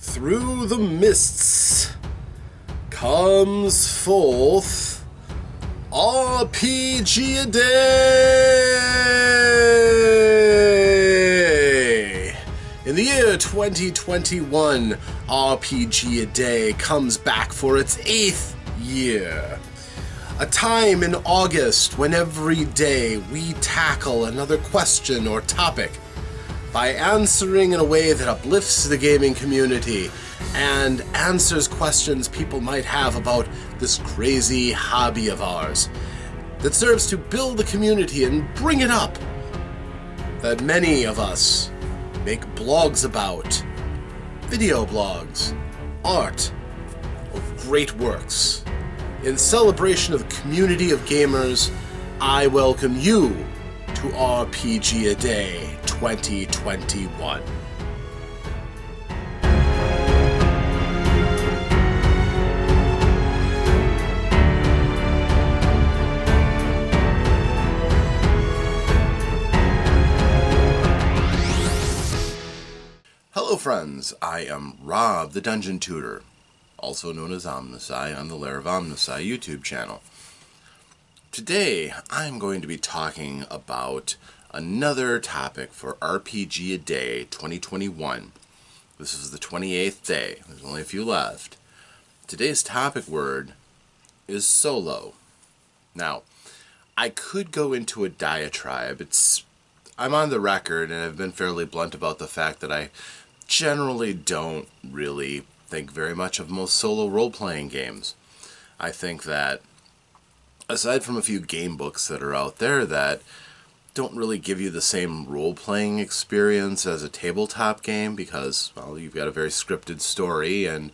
Through the mists comes forth RPGaDay! In the year 2021, RPGaDay comes back for its 8th year. A time in August when every day we tackle another question or topic by answering in a way that uplifts the gaming community and answers questions people might have about this crazy hobby of ours that serves to build the community and bring it up, that many of us make blogs about, video blogs, art, or great works. In celebration of the community of gamers, I welcome you to RPGaDay 2021. Hello friends, I am Rob, the Dungeon Tutor, also known as Omnisci on the Lair of Omnisci YouTube channel. Today, I'm going to be talking about another topic for RPGaDay 2021. This is the 28th day. There's only a few left. Today's topic word is solo. Now, I could go into a diatribe. I'm on the record, and I've been fairly blunt about the fact that I generally don't really think very much of most solo role-playing games. I think that, aside from a few game books that are out there that don't really give you the same role-playing experience as a tabletop game because, well, you've got a very scripted story, and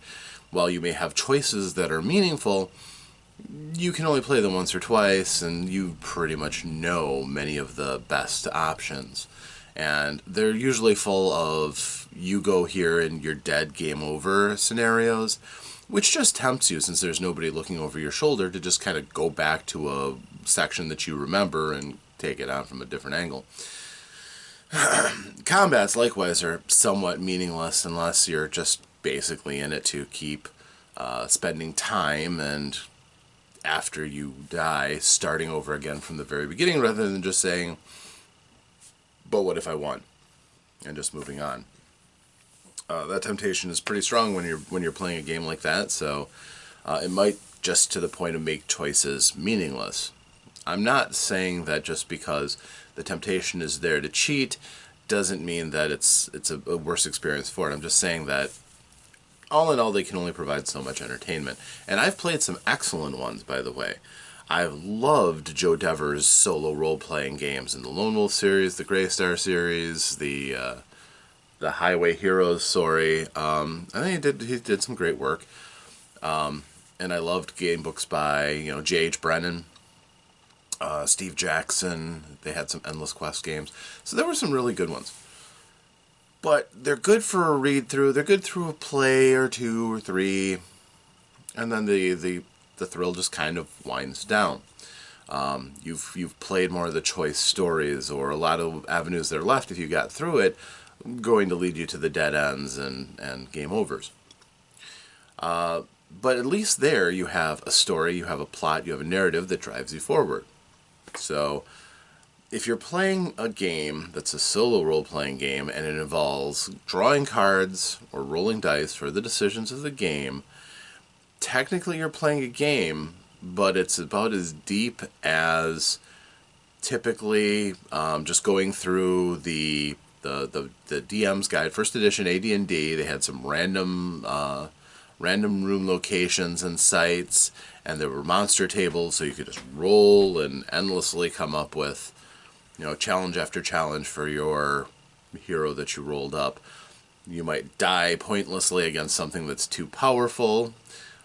while you may have choices that are meaningful, you can only play them once or twice, and you pretty much know many of the best options. And they're usually full of you go here and you're dead, game over scenarios, which just tempts you, since there's nobody looking over your shoulder, to just kind of go back to a section that you remember and take it on from a different angle. Combats, likewise, are somewhat meaningless unless you're just basically in it to keep spending time, and after you die, starting over again from the very beginning, rather than just saying, but what if I won? And just moving on. That temptation is pretty strong when you're playing a game like that, so it might, just to the point of make choices meaningless. I'm not saying that just because the temptation is there to cheat doesn't mean that it's a worse experience for it. I'm just saying that all in all, they can only provide so much entertainment. And I've played some excellent ones, by the way. I've loved Joe Dever's solo role-playing games in the Lone Wolf series, the Grey Star series, the Highway Heroes story. I think he did some great work. And I loved game books by J.H. Brennan, Steve Jackson. They had some Endless Quest games. So there were some really good ones. But they're good for a read-through. They're good through a play or two or three. And then the thrill just kind of winds down. You've played more of the choice stories, or a lot of avenues that are left if you got through it, going to lead you to the dead ends and game overs. But at least there you have a story, you have a plot, you have a narrative that drives you forward. So if you're playing a game that's a solo role-playing game and it involves drawing cards or rolling dice for the decisions of the game, technically you're playing a game, but it's about as deep as typically just going through the DM's guide, first edition AD&D. They had some random room locations and sites, and there were monster tables, so you could just roll and endlessly come up with challenge after challenge for your hero that you rolled up. You might die pointlessly against something that's too powerful.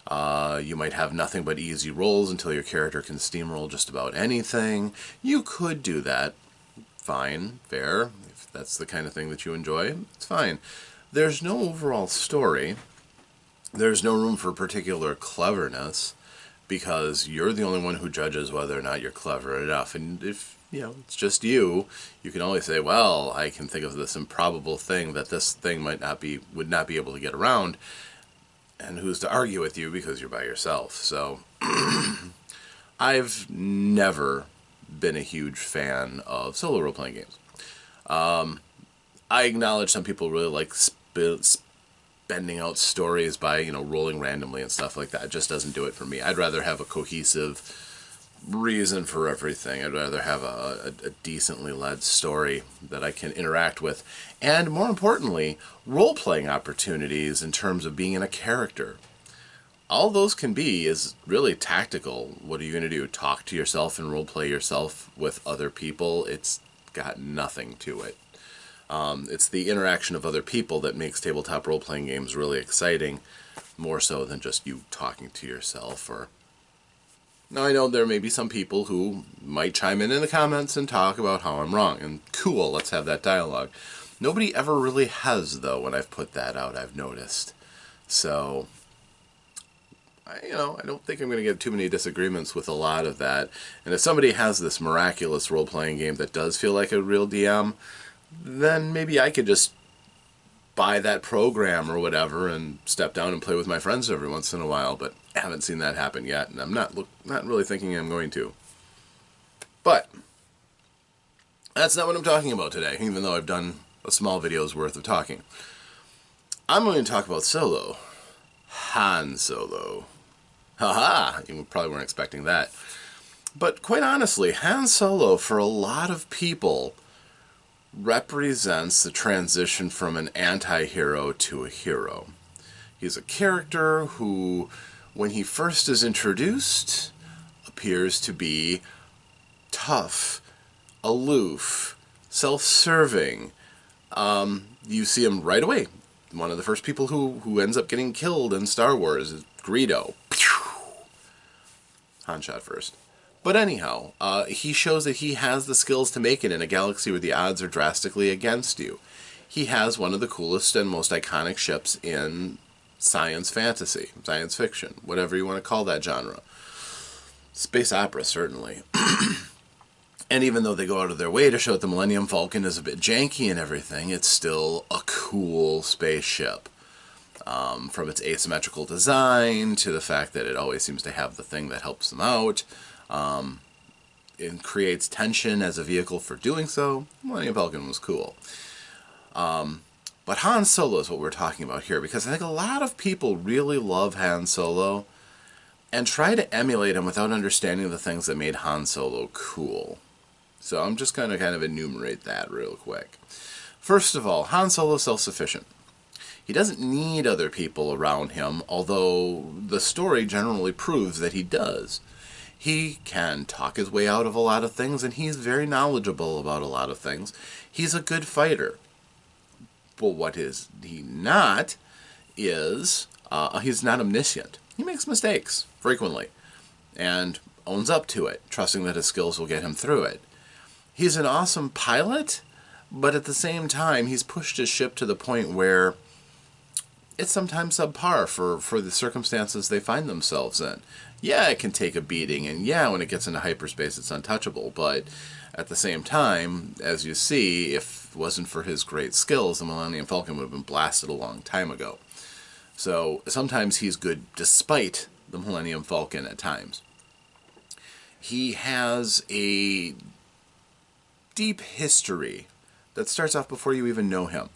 You might have nothing but easy rolls until your character can steamroll just about anything. You could do that. Fine, fair. If that's the kind of thing that you enjoy, it's fine. There's no overall story. There's no room for particular cleverness, because you're the only one who judges whether or not you're clever enough. And if it's just you can always say, well, I can think of this improbable thing that this thing would not be able to get around, and who's to argue with you because you're by yourself. So I've never been a huge fan of solo role-playing games. I acknowledge some people really like spending out stories by, rolling randomly and stuff like that. It just doesn't do it for me. I'd rather have a cohesive reason for everything. I'd rather have a decently led story that I can interact with. And more importantly, role-playing opportunities in terms of being in a character. All those can be is really tactical. What are you going to do? Talk to yourself and role-play yourself with other people? It's got nothing to it. It's the interaction of other people that makes tabletop role-playing games really exciting, more so than just you talking to yourself. Now, I know there may be some people who might chime in the comments and talk about how I'm wrong, and cool, let's have that dialogue. Nobody ever really has, though, when I've put that out, I've noticed. So, I don't think I'm going to get too many disagreements with a lot of that. And if somebody has this miraculous role-playing game that does feel like a real DM, then maybe I could just buy that program or whatever and step down and play with my friends every once in a while, but I haven't seen that happen yet, and I'm not really thinking I'm going to. But that's not what I'm talking about today, even though I've done a small video's worth of talking. I'm going to talk about Solo. Han Solo. Haha! You probably weren't expecting that. But quite honestly, Han Solo, for a lot of people, represents the transition from an anti-hero to a hero. He's a character who, when he first is introduced, appears to be tough, aloof, self-serving. You see him right away. One of the first people who ends up getting killed in Star Wars is Greedo. Han shot first. But anyhow, he shows that he has the skills to make it in a galaxy where the odds are drastically against you. He has one of the coolest and most iconic ships in science fantasy, science fiction, whatever you want to call that genre. Space opera, certainly. And even though they go out of their way to show that the Millennium Falcon is a bit janky and everything, it's still a cool spaceship. From its asymmetrical design to the fact that it always seems to have the thing that helps them out. It creates tension as a vehicle for doing so. Millennium Falcon was cool. But Han Solo is what we're talking about here, because I think a lot of people really love Han Solo and try to emulate him without understanding the things that made Han Solo cool. So I'm just going to kind of enumerate that real quick. First of all, Han Solo is self-sufficient. He doesn't need other people around him, although the story generally proves that he does. He can talk his way out of a lot of things, and he's very knowledgeable about a lot of things. He's a good fighter. But what is he not is, he's not omniscient. He makes mistakes, frequently, and owns up to it, trusting that his skills will get him through it. He's an awesome pilot, but at the same time, he's pushed his ship to the point where it's sometimes subpar for the circumstances they find themselves in. Yeah, it can take a beating, and yeah, when it gets into hyperspace, it's untouchable, but at the same time, as you see, if it wasn't for his great skills, the Millennium Falcon would have been blasted a long time ago. So sometimes he's good despite the Millennium Falcon at times. He has a deep history that starts off before you even know him.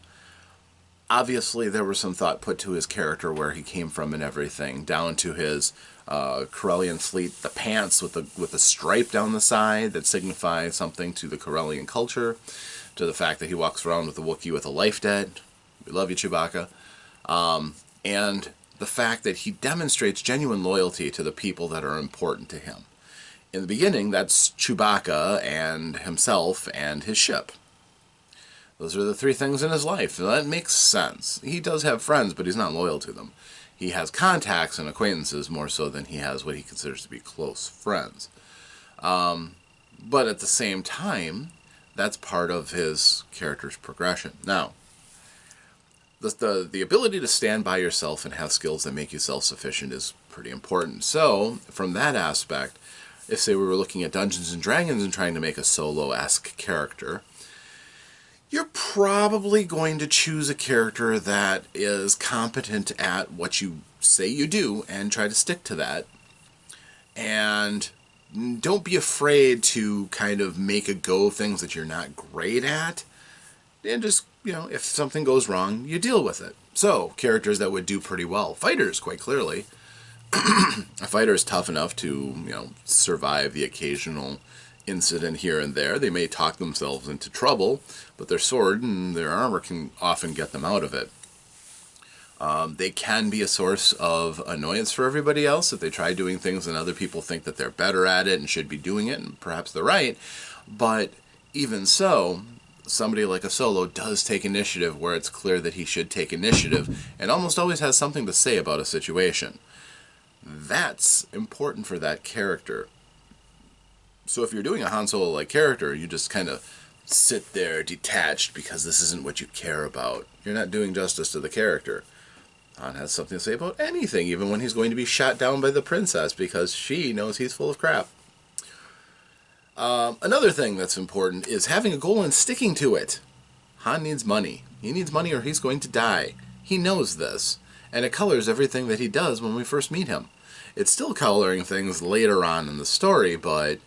Obviously, there was some thought put to his character, where he came from and everything, down to his Corellian fleet, the pants with the stripe down the side that signify something to the Corellian culture, to the fact that he walks around with a Wookiee with a life debt. We love you, Chewbacca. And the fact that he demonstrates genuine loyalty to the people that are important to him. In the beginning, that's Chewbacca and himself and his ship. Those are the three things in his life. And that makes sense. He does have friends, but he's not loyal to them. He has contacts and acquaintances more so than he has what he considers to be close friends. But at the same time, that's part of his character's progression. Now, the ability to stand by yourself and have skills that make you self-sufficient is pretty important. So, from that aspect, if say we were looking at Dungeons and Dragons and trying to make a Solo-esque character, you're probably going to choose a character that is competent at what you say you do and try to stick to that. And don't be afraid to kind of make a go of things that you're not great at. And just, if something goes wrong, you deal with it. So, characters that would do pretty well. Fighters, quite clearly. A fighter is tough enough to, survive the occasional incident here and there. They may talk themselves into trouble, but their sword and their armor can often get them out of it. They can be a source of annoyance for everybody else if they try doing things and other people think that they're better at it and should be doing it, and perhaps they're right. But even so, somebody like a Solo does take initiative where it's clear that he should take initiative and almost always has something to say about a situation. That's important for that character. So if you're doing a Han Solo-like character, you just kind of sit there detached because this isn't what you care about. You're not doing justice to the character. Han has something to say about anything, even when he's going to be shot down by the princess because she knows he's full of crap. Another thing that's important is having a goal and sticking to it. Han needs money. He needs money or he's going to die. He knows this, and it colors everything that he does when we first meet him. It's still coloring things later on in the story, but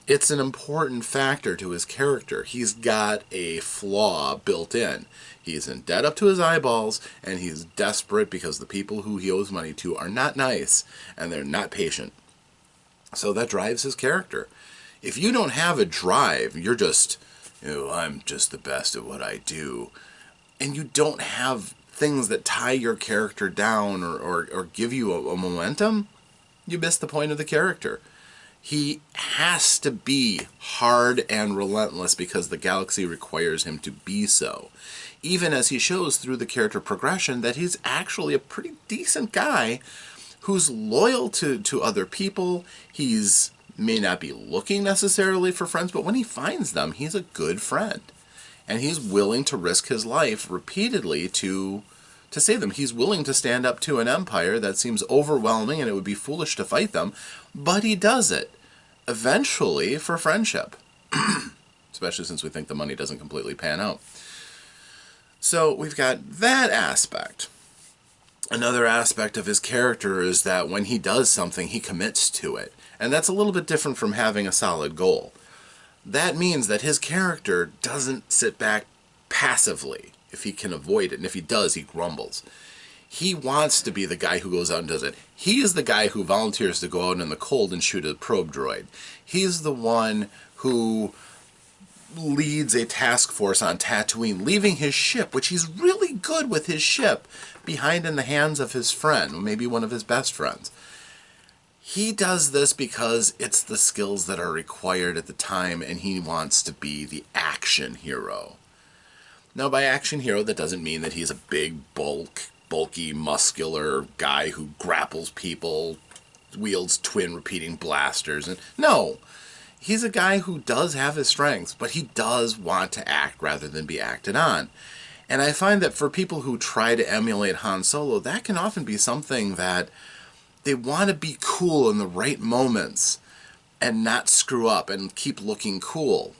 it's an important factor to his character. He's got a flaw built in. He's in debt up to his eyeballs, and he's desperate because the people who he owes money to are not nice, and they're not patient. So that drives his character. If you don't have a drive, you're just, I'm just the best at what I do, and you don't have things that tie your character down or give you a momentum, you miss the point of the character. He has to be hard and relentless because the galaxy requires him to be so. Even as he shows through the character progression that he's actually a pretty decent guy who's loyal to other people. He's may not be looking necessarily for friends, but when he finds them, he's a good friend. And he's willing to risk his life repeatedly to save them. He's willing to stand up to an empire that seems overwhelming and it would be foolish to fight them, but he does it, eventually for friendship. Especially since we think the money doesn't completely pan out. So we've got that aspect. Another aspect of his character is that when he does something, he commits to it. And that's a little bit different from having a solid goal. That means that his character doesn't sit back passively if he can avoid it. And if he does, he grumbles. He wants to be the guy who goes out and does it. He is the guy who volunteers to go out in the cold and shoot a probe droid. He's the one who leads a task force on Tatooine, leaving his ship, which he's really good with his ship, behind in the hands of his friend, maybe one of his best friends. He does this because it's the skills that are required at the time, and he wants to be the action hero. Now, by action hero, that doesn't mean that he's a big, bulky, muscular guy who grapples people, wields twin repeating blasters. And no, he's a guy who does have his strengths, but he does want to act rather than be acted on. And I find that for people who try to emulate Han Solo, that can often be something that they want to be cool in the right moments and not screw up and keep looking cool.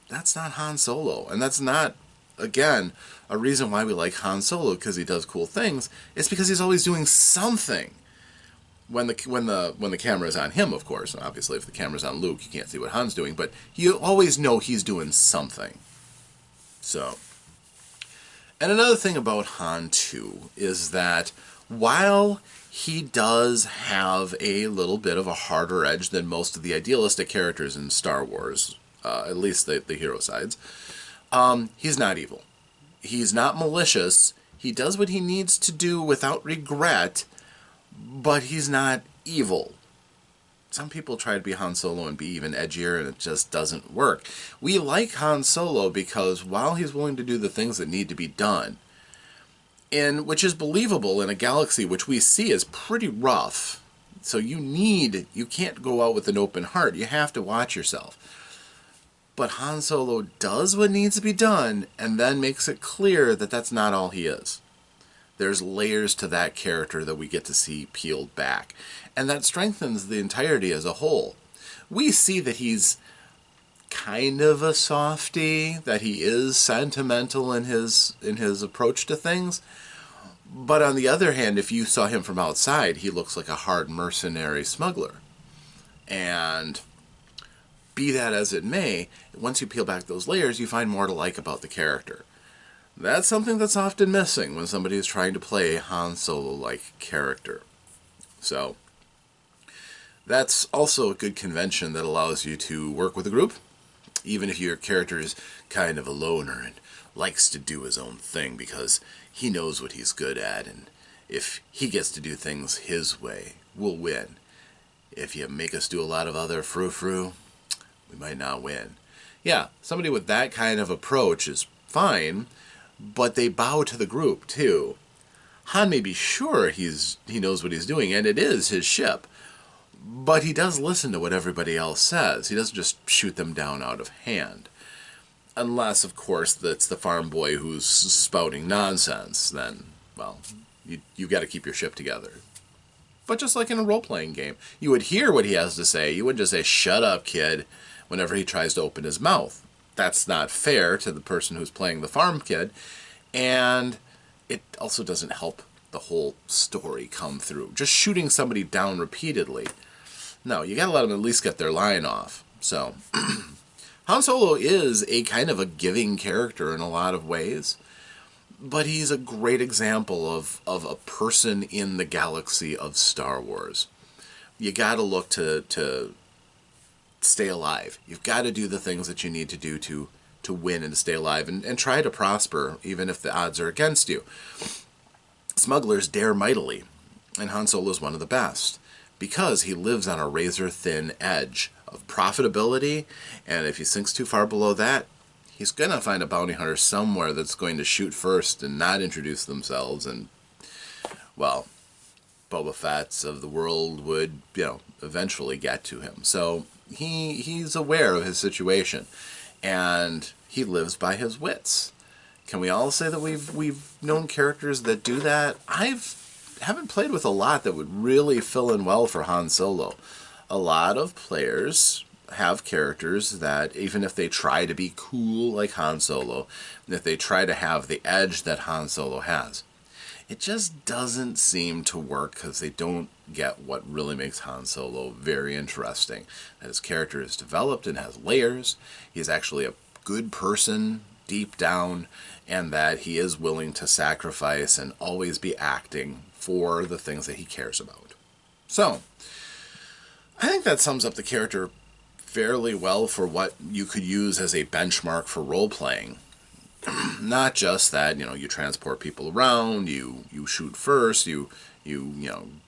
That's not Han Solo. And that's not, again, a reason why we like Han Solo, because he does cool things. It's because he's always doing something. When the camera is on him, of course. Obviously, if the camera's on Luke, you can't see what Han's doing, but you always know he's doing something. So, and another thing about Han, too, is that while he does have a little bit of a harder edge than most of the idealistic characters in Star Wars, at least the hero sides, he's not evil. He's not malicious. He does what he needs to do without regret, but he's not evil. Some people try to be Han Solo and be even edgier, and it just doesn't work. We like Han Solo because while he's willing to do the things that need to be done, and which is believable in a galaxy which we see as pretty rough, so you can't go out with an open heart. You have to watch yourself. But Han Solo does what needs to be done, and then makes it clear that that's not all he is. There's layers to that character that we get to see peeled back. And that strengthens the entirety as a whole. We see that he's kind of a softy, that he is sentimental in his approach to things. But on the other hand, if you saw him from outside, he looks like a hard mercenary smuggler. And be that as it may, once you peel back those layers, you find more to like about the character. That's something that's often missing when somebody is trying to play a Han Solo-like character. So, that's also a good convention that allows you to work with a group, even if your character is kind of a loner and likes to do his own thing because he knows what he's good at, and if he gets to do things his way, we'll win. If you make us do a lot of other frou-frou, we might not win. Yeah, somebody with that kind of approach is fine, but they bow to the group, too. Han may be sure he knows what he's doing, and it is his ship, but he does listen to what everybody else says. He doesn't just shoot them down out of hand. Unless, of course, that's the farm boy who's spouting nonsense, then, well, you've got to keep your ship together. But just like in a role-playing game, you would hear what he has to say. You wouldn't just say, "Shut up, kid," whenever he tries to open his mouth. That's not fair to the person who's playing the farm kid, and it also doesn't help the whole story come through. Just shooting somebody down repeatedly. No, you gotta let them at least get their line off. So, Han Solo is a kind of a giving character in a lot of ways, but he's a great example of a person in the galaxy of Star Wars. You gotta look to stay alive. You've got to do the things that you need to do to win and to stay alive and try to prosper, even if the odds are against you. Smugglers dare mightily, and Han Solo is one of the best, because he lives on a razor-thin edge of profitability, and if he sinks too far below that, he's going to find a bounty hunter somewhere that's going to shoot first and not introduce themselves, and, well, Boba Fett's of the world would, eventually get to him. So he's aware of his situation, and he lives by his wits. Can we all say that we've known characters that do that? Haven't played with a lot that would really fill in well for Han Solo. A lot of players have characters that, even if they try to be cool like Han Solo, if they try to have the edge that Han Solo has, it just doesn't seem to work because they don't get what really makes Han Solo very interesting. That his character is developed and has layers. He's actually a good person deep down, and that he is willing to sacrifice and always be acting for the things that he cares about. So, I think that sums up the character fairly well for what you could use as a benchmark for role-playing. Not just that, you transport people around, you shoot first, you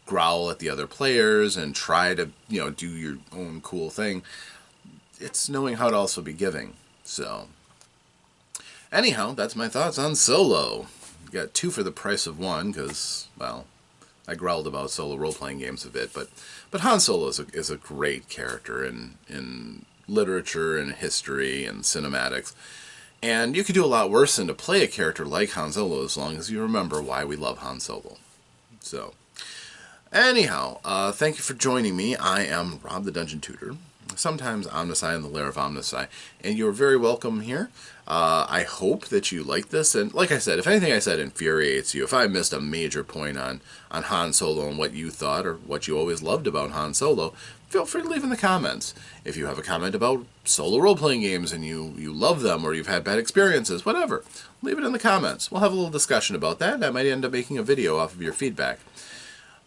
growl at the other players and try to, do your own cool thing. It's knowing how to also be giving. So, anyhow, that's my thoughts on Solo. Got 2 for the price of 1, because, well, I growled about solo role-playing games a bit, but Han Solo is a great character in literature and history and cinematics. And you could do a lot worse than to play a character like Han Solo as long as you remember why we love Han Solo. So, anyhow, thank you for joining me. I am Rob the Dungeon Tutor, sometimes Omnisci in the Lair of Omnisci, and you're very welcome here. I hope that you like this, and like I said, if anything I said infuriates you, if I missed a major point on Han Solo and what you thought or what you always loved about Han Solo, feel free to leave in the comments. If you have a comment about solo role-playing games and you love them or you've had bad experiences, whatever, leave it in the comments. We'll have a little discussion about that, and I might end up making a video off of your feedback.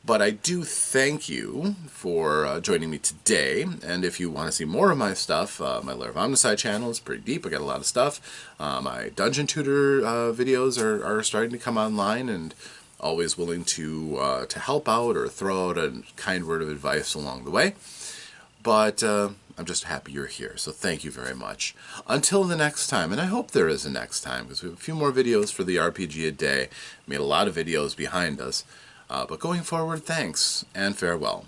But I do thank you for joining me today, and if you want to see more of my stuff, my Lair of Omnisci channel is pretty deep. I got a lot of stuff. My Dungeon Tutor videos are starting to come online, and always willing to help out or throw out a kind word of advice along the way. But I'm just happy you're here, so thank you very much. Until the next time, and I hope there is a next time, because we have a few more videos for the RPGaDay. Made a lot of videos behind us. But going forward, thanks, and farewell.